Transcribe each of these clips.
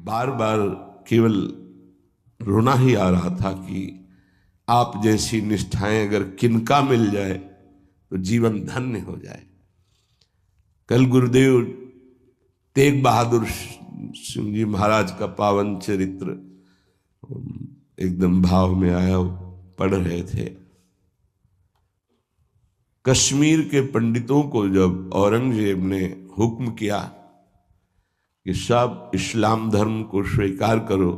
बार बार केवल रोना ही आ रहा था कि आप जैसी निष्ठाएं अगर किनका मिल जाए तो जीवन धन्य हो जाए। कल गुरुदेव तेग बहादुर सिंह जी महाराज का पावन चरित्र एकदम भाव में आया पढ़ रहे थे। कश्मीर के पंडितों को जब औरंगजेब ने हुक्म किया कि सब इस्लाम धर्म को स्वीकार करो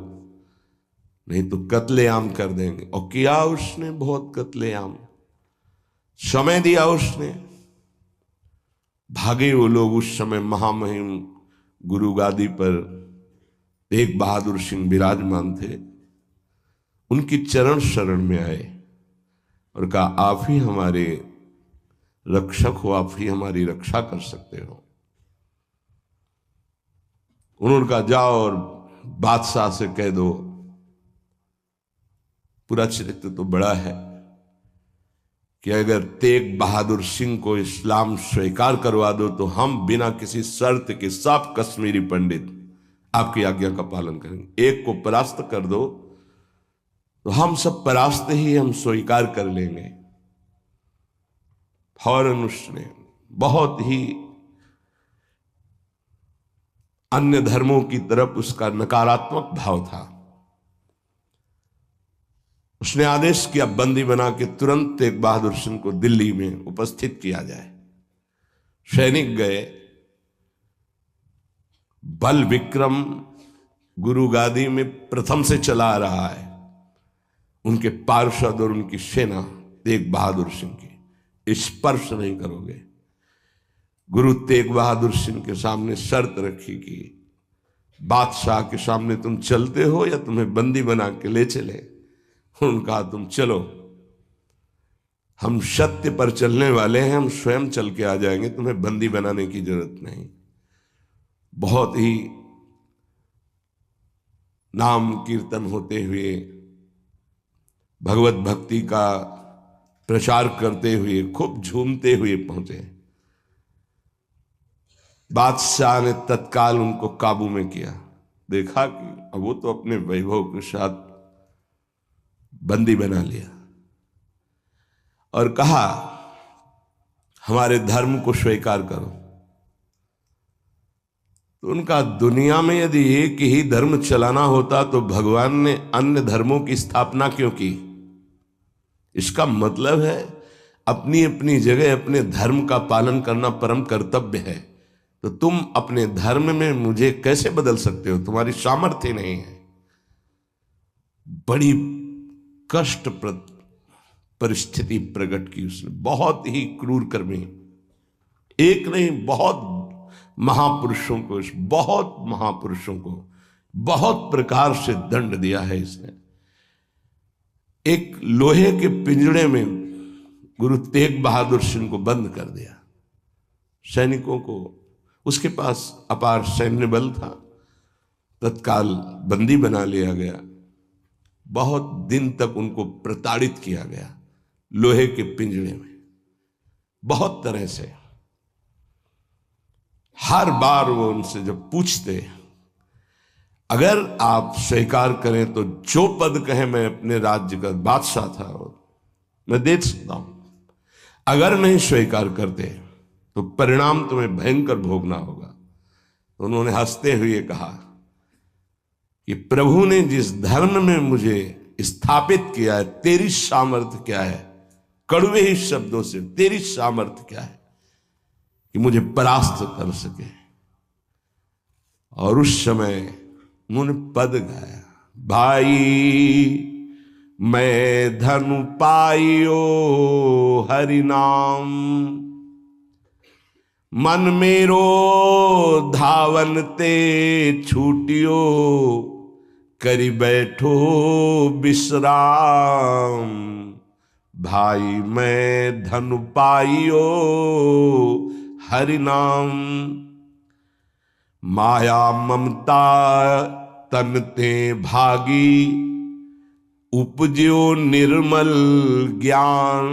नहीं तो कत्लेआम कर देंगे, और किया उसने बहुत कत्लेआम, समय दिया उसने। भागे वो लोग। उस समय महामहिम गुरु गादी पर तेग बहादुर सिंह विराजमान थे। उनकी चरण शरण में आए और कहा आप ही हमारे रक्षक हो, आप ही हमारी रक्षा कर सकते हो। उन्होंने कहा जाओ और बादशाह से कह दो। पूरा चरित्र तो बड़ा है कि अगर तेग बहादुर सिंह को इस्लाम स्वीकार करवा दो तो हम बिना किसी शर्त के सब कश्मीरी पंडित आपकी आज्ञा का पालन करेंगे। एक को परास्त कर दो तो हम सब परास्त ही हम स्वीकार कर लेंगे। फौरन उसने बहुत ही अन्य धर्मों की तरफ उसका नकारात्मक भाव था। उसने आदेश किया बंदी बना के तुरंत तेग बहादुर सिंह को दिल्ली में उपस्थित किया जाए। सैनिक गए। बल विक्रम गुरु गादी में प्रथम से चला आ रहा है। उनके पार्षद और उनकी सेना तेग बहादुर सिंह की स्पर्श नहीं करोगे। गुरु तेग बहादुर सिंह के सामने शर्त रखी कि बादशाह के सामने तुम चलते हो या तुम्हें बंदी बना के ले चले। उनका तुम चलो, हम सत्य पर चलने वाले हैं, हम स्वयं चल के आ जाएंगे, तुम्हें बंदी बनाने की जरूरत नहीं। बहुत ही नाम कीर्तन होते हुए, भगवत भक्ति का प्रचार करते हुए, खूब झूमते हुए पहुंचे। बादशाह ने तत्काल उनको काबू में किया। देखा कि अब वो तो अपने वैभव के साथ बंदी बना लिया और कहा हमारे धर्म को स्वीकार करो। तो उनका दुनिया में यदि एक ही धर्म चलाना होता तो भगवान ने अन्य धर्मों की स्थापना क्यों की? इसका मतलब है अपनी अपनी जगह अपने धर्म का पालन करना परम कर्तव्य है। तो तुम अपने धर्म में मुझे कैसे बदल सकते हो? तुम्हारी सामर्थ्य नहीं है। बड़ी कष्टप्रद परिस्थिति प्रकट की उसने। बहुत ही क्रूर कर्मी, एक नहीं बहुत महापुरुषों को, बहुत महापुरुषों को बहुत प्रकार से दंड दिया है इसने। एक लोहे के पिंजड़े में गुरु तेग बहादुर सिंह को बंद कर दिया। सैनिकों को, उसके पास अपार सैन्य बल था, तत्काल बंदी बना लिया गया। बहुत दिन तक उनको प्रताड़ित किया गया लोहे के पिंजड़े में, बहुत तरह से। हर बार वो उनसे जब पूछते अगर आप स्वीकार करें तो जो पद कहें, मैं अपने राज्य का बादशाह था और मैं दे सकता हूं, अगर नहीं स्वीकार करते तो परिणाम तुम्हें भयंकर भोगना होगा। तो उन्होंने हंसते हुए कहा कि प्रभु ने जिस धर्म में मुझे स्थापित किया है, तेरी सामर्थ्य क्या है? कड़वे ही शब्दों से, तेरी सामर्थ्य क्या है कि मुझे परास्त कर सके? और उस समय उन्होंने पद गाया, भाई मैं धनु पाइयो हरि नाम, मन मेरो धावन ते छूटियो, करी बैठो विश्राम। भाई मैं धनु पाइयो हरि नाम, माया ममता तन ते भागी, उपज्यो निर्मल ज्ञान।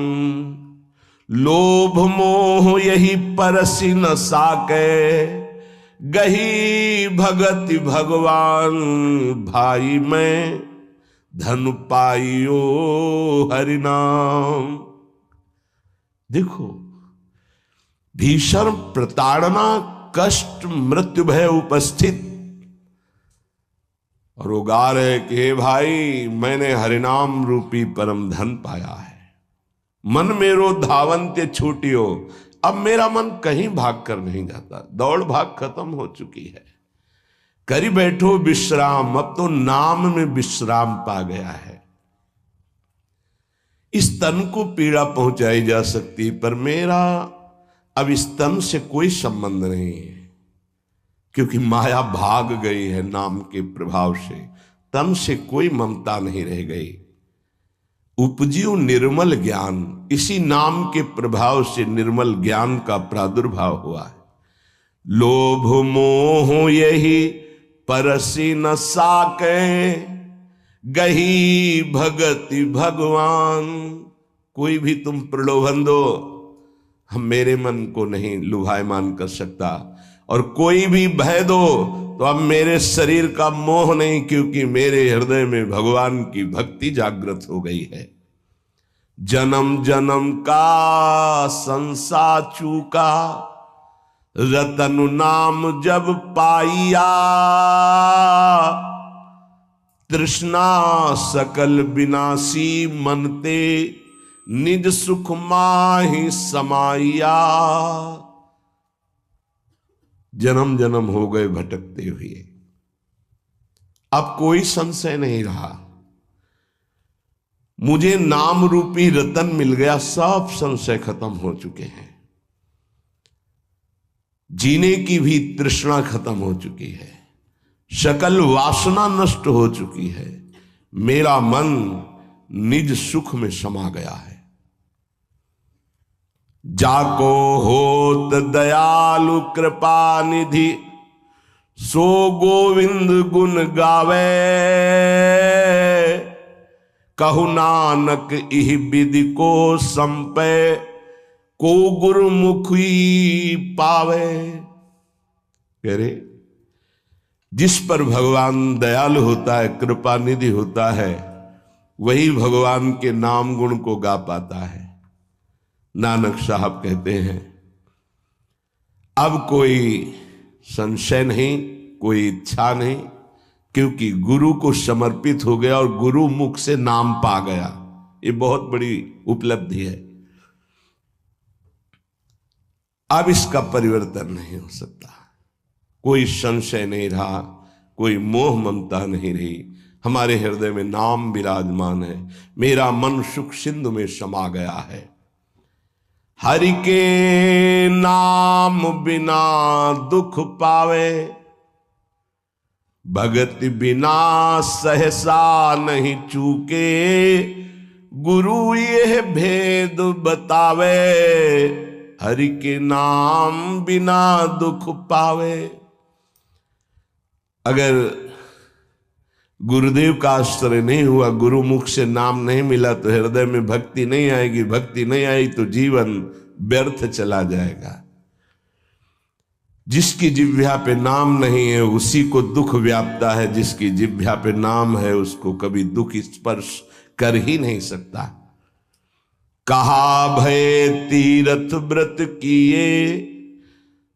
लोभ मोह यही परसि न साके, गही भगति भगवान भाई मैं, धन पाइयो हरिनाम। देखो, भीषण प्रताड़ना, कष्ट, मृत्यु भय उपस्थित, और वो गा रहे कि हे भाई मैंने हरिनाम रूपी परम धन पाया है। मन मेरो धावंत्य छूटियो, अब मेरा मन कहीं भाग कर नहीं जाता, दौड़ भाग खत्म हो चुकी है। करी बैठो विश्राम, अब तो नाम में विश्राम पा गया है। इस तन को पीड़ा पहुंचाई जा सकती, पर मेरा अब इस तन से कोई संबंध नहीं है, क्योंकि माया भाग गई है नाम के प्रभाव से। तन से कोई ममता नहीं रह गई। उपजियो निर्मल ज्ञान, इसी नाम के प्रभाव से निर्मल ज्ञान का प्रादुर्भाव हुआ है। लोभ मोह यही परसी न साके, गही भगति भगवान। कोई भी तुम प्रलोभन दो, हम मेरे मन को नहीं लुभायमान कर सकता, और कोई भी भय दो तो अब मेरे शरीर का मोह नहीं, क्योंकि मेरे हृदय में भगवान की भक्ति जागृत हो गई है। जन्म जन्म का संसार चूका, रतन नाम जब पाइया, तृष्णा सकल विनाशी मनते, निज सुख माहि समाइया। जन्म जन्म हो गए भटकते हुए, अब कोई संशय नहीं रहा। मुझे नाम रूपी रतन मिल गया, सब संशय खत्म हो चुके हैं। जीने की भी तृष्णा खत्म हो चुकी है, सकल वासना नष्ट हो चुकी है। मेरा मन निज सुख में समा गया है। जाको होत दयालु कृपा निधि, सो गोविंद गुण गावे। कहु नानक इह विधि को संपे, को गुरुमुखी पावे। कह रहे, जिस पर भगवान दयालु होता है, कृपा निधि होता है, वही भगवान के नाम गुण को गा पाता है। नानक साहब कहते हैं, अब कोई संशय नहीं, कोई इच्छा नहीं, क्योंकि गुरु को समर्पित हो गया और गुरु मुख से नाम पा गया। ये बहुत बड़ी उपलब्धि है। अब इसका परिवर्तन नहीं हो सकता। कोई संशय नहीं रहा, कोई मोह ममता नहीं रही। हमारे हृदय में नाम विराजमान है। मेरा मन सुख सिंधु में समा गया है। हरि के नाम बिना दुख पावे, भगति बिना सहसा नहीं चूके। गुरु यह भेद बतावे, हरि के नाम बिना दुख पावे। अगर गुरुदेव का आश्रय नहीं हुआ, गुरु मुख से नाम नहीं मिला, तो हृदय में भक्ति नहीं आएगी। भक्ति नहीं आई तो जीवन व्यर्थ चला जाएगा। जिसकी जिह्वा पे नाम नहीं है उसी को दुख व्यापता है, जिसकी जिह्वा पे नाम है उसको कभी दुख स्पर्श कर ही नहीं सकता। कहा भय तीरथ व्रत किए,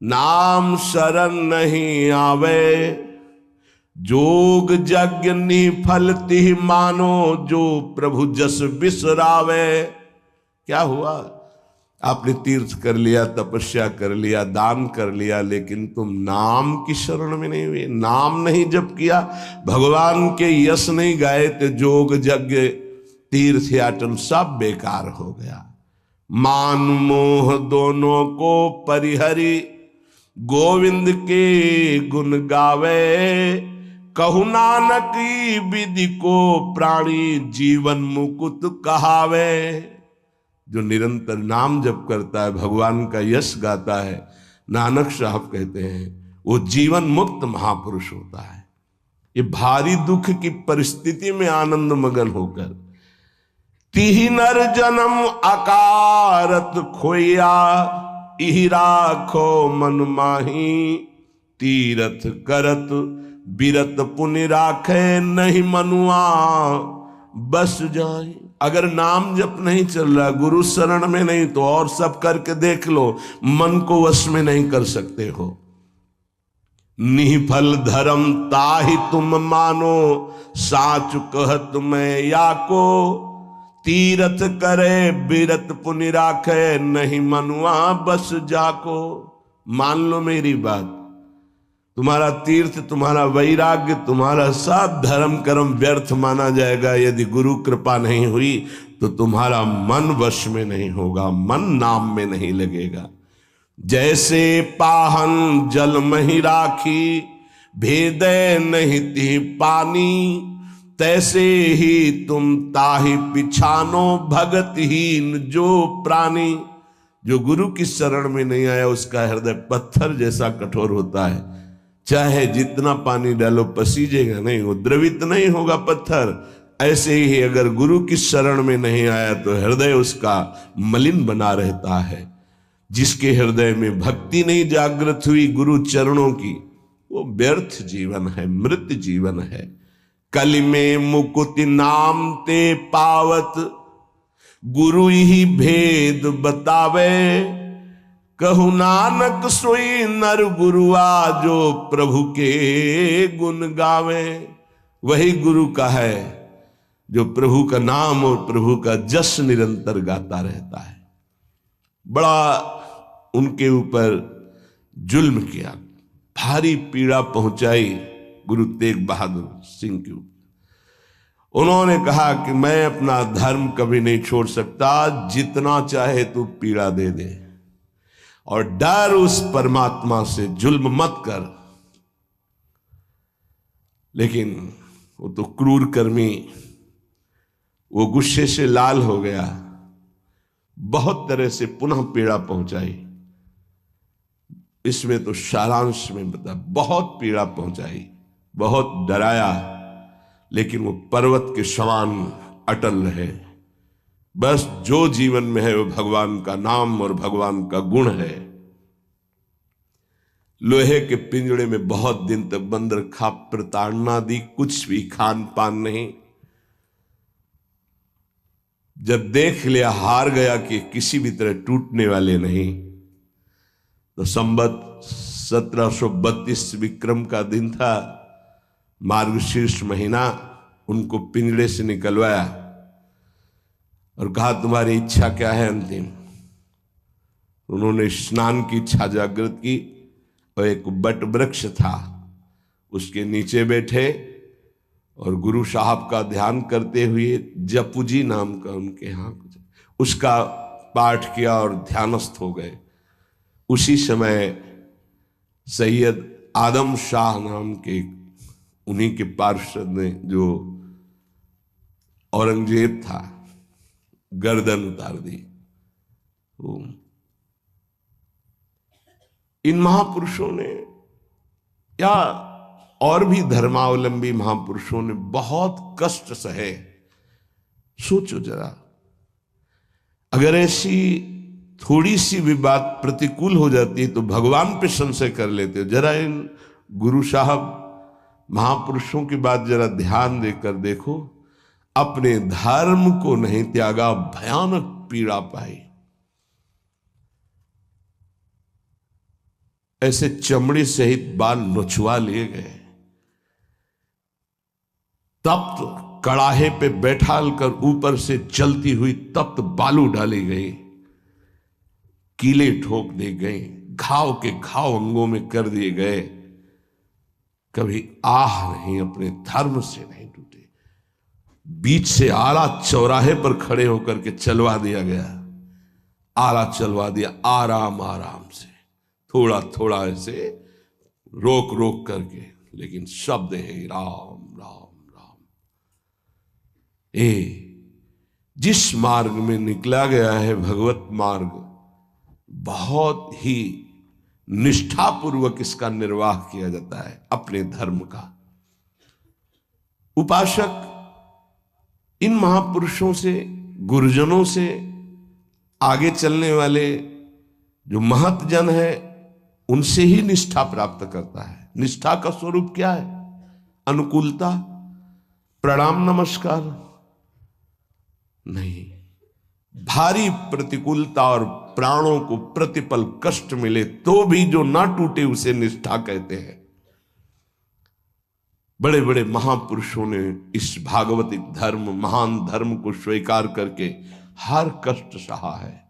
नाम शरण नहीं आवे। जोग यज्ञ निफल तिह मानो, जो प्रभु जस बिसरावे। क्या हुआ? आपने तीर्थ कर लिया, तपस्या कर लिया, दान कर लिया, लेकिन तुम नाम की शरण में नहीं हुए। नाम नहीं जप किया, भगवान के यश नहीं गाए, तो जोग यज्ञ तीर्थ याटन सब बेकार हो गया। मान मोह दोनों को परिहरी, गोविंद के गुण गावे। कहु नानक विधि को प्राणी, जीवन मुकुट कहावे। जो निरंतर नाम जप करता है, भगवान का यश गाता है, नानक साहब कहते हैं वो जीवन मुक्त महापुरुष होता है। ये भारी दुख की परिस्थिति में आनंद मगन होकर, तिहि नर जन्म अकारत खोया, इहि राखो मन माही। तीरथ करत बिरत पुनि राखे, नहीं मनुआ बस जाए। अगर नाम जप नहीं चल रहा, गुरु शरण में नहीं, तो और सब करके देख लो, मन को वश में नहीं कर सकते हो। निफल धर्म ताहि तुम मानो, साच कहत मैं या को। तीरथ करे बिरत पुनि राखे, नहीं मनुआ बस जाको। मान लो मेरी बात, तुम्हारा तीर्थ, तुम्हारा वैराग्य, तुम्हारा सब धर्म कर्म व्यर्थ माना जाएगा यदि गुरु कृपा नहीं हुई तो तुम्हारा मन वश में नहीं होगा, मन नाम में नहीं लगेगा। जैसे पाहन जल मही राखी, भेदे नहीं ती पानी। तैसे ही तुम ताहि पिछानो, भगतहीन जो प्राणी। जो गुरु की शरण में नहीं आया उसका हृदय पत्थर जैसा कठोर होता है, चाहे जितना पानी डालो पसीजेगा नहीं, वो द्रवित नहीं होगा पत्थर। ऐसे ही अगर गुरु की शरण में नहीं आया तो हृदय उसका मलिन बना रहता है। जिसके हृदय में भक्ति नहीं जागृत हुई गुरु चरणों की, वो व्यर्थ जीवन है, मृत जीवन है। कलि में मुकुति नाम ते पावत, गुरु ही भेद बतावे। कहु नानक सोई नर गुरुआ, जो प्रभु के गुण गावे। वही गुरु का है जो प्रभु का नाम और प्रभु का जस निरंतर गाता रहता है। बड़ा उनके ऊपर जुल्म किया, भारी पीड़ा पहुंचाई गुरु तेग बहादुर सिंह के ऊपर। उन्होंने कहा कि मैं अपना धर्म कभी नहीं छोड़ सकता, जितना चाहे तू पीड़ा दे दे, और डर उस परमात्मा से, जुल्म मत कर। लेकिन वो तो क्रूर कर्मी, वो गुस्से से लाल हो गया, बहुत तरह से पुनः पीड़ा पहुंचाई। इसमें तो सारांश में बता, बहुत पीड़ा पहुंचाई, बहुत डराया, लेकिन वो पर्वत के समान अटल रहे। बस जो जीवन में है वो भगवान का नाम और भगवान का गुण है। लोहे के पिंजड़े में बहुत दिन तक बंद रखा, प्रताड़ना दी, कुछ भी खान पान नहीं। जब देख लिया हार गया कि किसी भी तरह टूटने वाले नहीं, तो संवत 1732 विक्रम का दिन था, मार्गशीर्ष महीना। उनको पिंजड़े से निकलवाया और कहा तुम्हारी इच्छा क्या है अंतिम। उन्होंने स्नान की इच्छा जागृत की और एक बट वृक्ष था उसके नीचे बैठे और गुरु साहब का ध्यान करते हुए, जपुजी नाम का उनके यहाँ उसका पाठ किया और ध्यानस्थ हो गए। उसी समय सैयद आदम शाह नाम के उन्हीं के पार्षद ने, जो औरंगजेब था, गर्दन उतार दी। इन महापुरुषों ने या और भी धर्मावलंबी महापुरुषों ने बहुत कष्ट सहे। सोचो जरा, अगर ऐसी थोड़ी सी भी बात प्रतिकूल हो जाती तो भगवान पे संशय कर लेते। जरा इन गुरु साहब महापुरुषों की बात जरा ध्यान देकर देखो, अपने धर्म को नहीं त्यागा, भयानक पीड़ा पाई। ऐसे चमड़ी सहित बाल नोचवा लिए गए, तप्त कड़ाहे पे बैठाल कर ऊपर से चलती हुई तप्त बालू डाली गई, कीले ठोक दी गई, घाव के घाव अंगों में कर दिए गए। कभी आह नहीं, अपने धर्म से नहीं टूटे। बीच से आला चौराहे पर खड़े होकर के चलवा दिया गया, आला चलवा दिया, आराम आराम से, थोड़ा थोड़ा ऐसे रोक रोक करके, लेकिन शब्द है राम राम राम। जिस मार्ग में निकला गया है भगवत मार्ग, बहुत ही निष्ठापूर्वक इसका निर्वाह किया जाता है अपने धर्म का। उपासक इन महापुरुषों से, गुरुजनों से, आगे चलने वाले जो महत जन है, उनसे ही निष्ठा प्राप्त करता है। निष्ठा का स्वरूप क्या है? अनुकूलता, प्रणाम नमस्कार नहीं। भारी प्रतिकूलता और प्राणों को प्रतिपल कष्ट मिले तो भी जो ना टूटे उसे निष्ठा कहते हैं। बड़े बड़े महापुरुषों ने इस भागवतिक धर्म, महान धर्म को स्वीकार करके हर कष्ट सहा है।